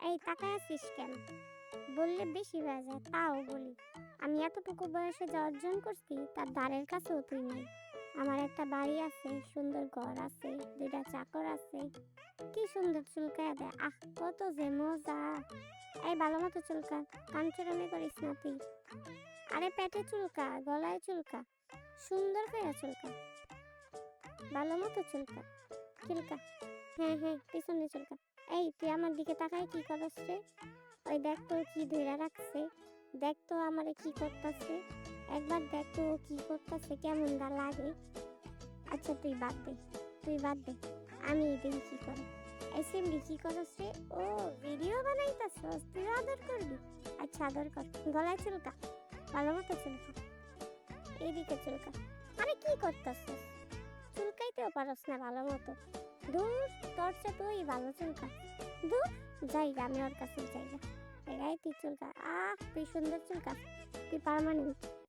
এই তাকায় আছিস কেন? বললে বেশি হয়ে যায়, তাও বলি। আমি এতটুকু বয়সে যা অর্জন করছি তার ধারের কাছেও তুই নাই। আমার একটা বাড়ি আছে, সুন্দর ঘর আছে, ২টা চাকর আছে। কি সুন্দর চুলকায়া দেয়। কত যে মজা! এই ভালো মতো চুলকা, কানচুরামি করিস না তুই। আরে পেটে চুলকা, গলায় চুলকা, সুন্দর করে চুলকা, ভালো মতো চুলকা, চুলকা। হ্যাঁ হ্যাঁ, পিছনে চুলকা। এই তুই আমার দিকে তাকায় কি করস রে? ওই দেখ তো কি ধইরা রাখছে। দেখ তো আমারে কি করতাছে। একবার দেখ তো ও কি করতাছে, কেমন গা লাগে। আচ্ছা তুই বাদ দে, তুই বাদ দে। আমি দেখি কি করে। এই সিমড়ি কি করস রে? ও ভিডিও বানাইতাছস, তুই আদর করবি? আচ্ছা আদর কর। গলায় চুলকা, ভালো মতো চুলকা, এইদিকে চুলকা। আরে কি করতাছস? চুলকাইতেও পারস না ভালো মতো। ধুর, তোর চেয়ে তুই ভালো চুলকা। ধুর, যাইগা আমি ওর কাছে যাইগা। এরাই তুই চুলকা। তুই সুন্দর চুলকা, তুই পার্মানেন্ট।